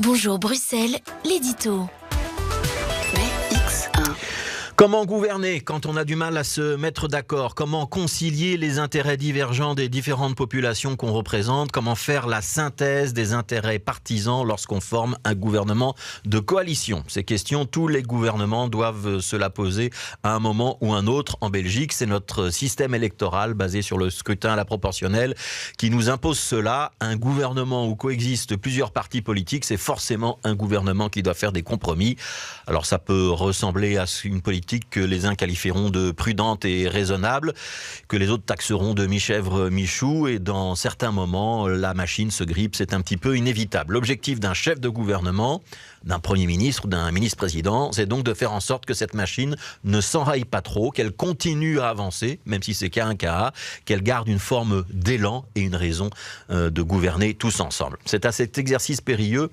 Bonjour Bruxelles, l'édito. Comment gouverner quand on a du mal à se mettre d'accord? Comment concilier les intérêts divergents des différentes populations qu'on représente? Comment faire la synthèse des intérêts partisans lorsqu'on forme un gouvernement de coalition? Ces questions, tous les gouvernements doivent se la poser à un moment ou un autre. En Belgique, c'est notre système électoral basé sur le scrutin à la proportionnelle qui nous impose cela. Un gouvernement où coexistent plusieurs partis politiques, c'est forcément un gouvernement qui doit faire des compromis. Alors ça peut ressembler à une politique que les uns qualifieront de prudente et raisonnable, que les autres taxeront de mi-chèvre, mi-chou, et dans certains moments, la machine se grippe, c'est un petit peu inévitable. L'objectif d'un chef de gouvernement, d'un Premier ministre ou d'un ministre-président, c'est donc de faire en sorte que cette machine ne s'enraye pas trop, qu'elle continue à avancer, même si c'est qu'à un cas, qu'elle garde une forme d'élan et une raison de gouverner tous ensemble. C'est à cet exercice périlleux,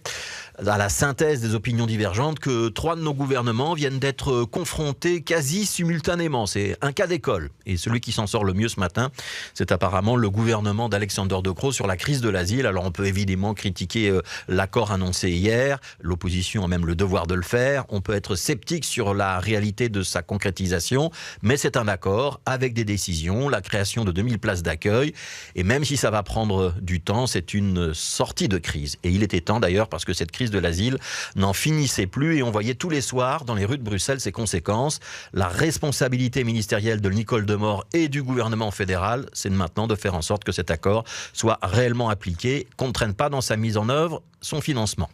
à la synthèse des opinions divergentes, que 3 de nos gouvernements viennent d'être confrontés quasi simultanément. C'est un cas d'école. Et celui qui s'en sort le mieux ce matin, c'est apparemment le gouvernement d'Alexander De Croo sur la crise de l'asile. Alors on peut évidemment critiquer l'accord annoncé hier. L'opposition a même le devoir de le faire. On peut être sceptique sur la réalité de sa concrétisation. Mais c'est un accord avec des décisions, la création de 2000 places d'accueil. Et même si ça va prendre du temps, c'est une sortie de crise. Et il était temps d'ailleurs, parce que cette crise de l'asile n'en finissait plus et on voyait tous les soirs dans les rues de Bruxelles ses conséquences. La responsabilité ministérielle de Nicole Demore et du gouvernement fédéral, c'est maintenant de faire en sorte que cet accord soit réellement appliqué, qu'on ne traîne pas dans sa mise en œuvre son financement.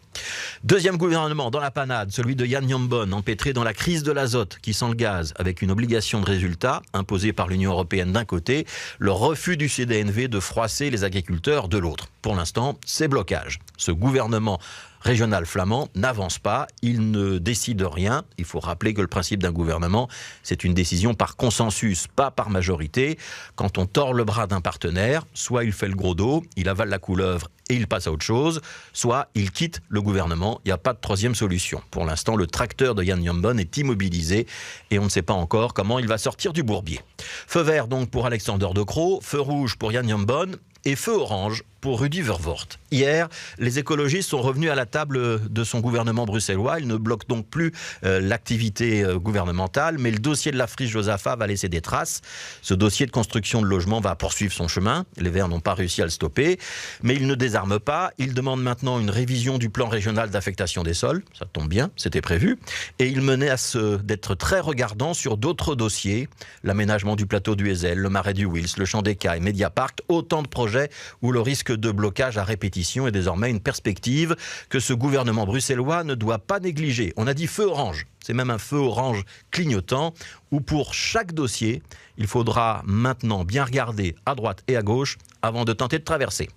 Deuxième gouvernement dans la panade, celui de Jan Jambon, empêtré dans la crise de l'azote qui sent le gaz, avec une obligation de résultat imposée par l'Union européenne d'un côté, le refus du CDNV de froisser les agriculteurs de l'autre. Pour l'instant, c'est blocage. Ce gouvernement régional flamand n'avance pas, il ne décide rien. Il faut rappeler que le principe d'un gouvernement, c'est une décision par consensus, pas par majorité. Quand on tord le bras d'un partenaire, soit il fait le gros dos, il avale la couleuvre et il passe à autre chose, soit il quitte le gouvernement. Il n'y a pas de troisième solution. Pour l'instant, le tracteur de Jan Jambon est immobilisé et on ne sait pas encore comment il va sortir du bourbier. Feu vert donc pour Alexander De Croo, feu rouge pour Jan Jambon et feu orange pour Rudy Verwoerd. Hier, les écologistes sont revenus à la table de son gouvernement bruxellois. Ils ne bloquent donc plus l'activité gouvernementale, mais le dossier de la friche Josaphat va laisser des traces. Ce dossier de construction de logements va poursuivre son chemin. Les Verts n'ont pas réussi à le stopper, mais ils ne désarment pas. Ils demandent maintenant une révision du plan régional d'affectation des sols. Ça tombe bien, c'était prévu. Et ils menacent d'être très regardants sur d'autres dossiers. L'aménagement du plateau du Hezel, le marais du Wils, le champ d'Écailles, Mediapart, autant de projets où le risque de blocage à répétition est désormais une perspective que ce gouvernement bruxellois ne doit pas négliger. On a dit feu orange, c'est même un feu orange clignotant où pour chaque dossier, il faudra maintenant bien regarder à droite et à gauche avant de tenter de traverser.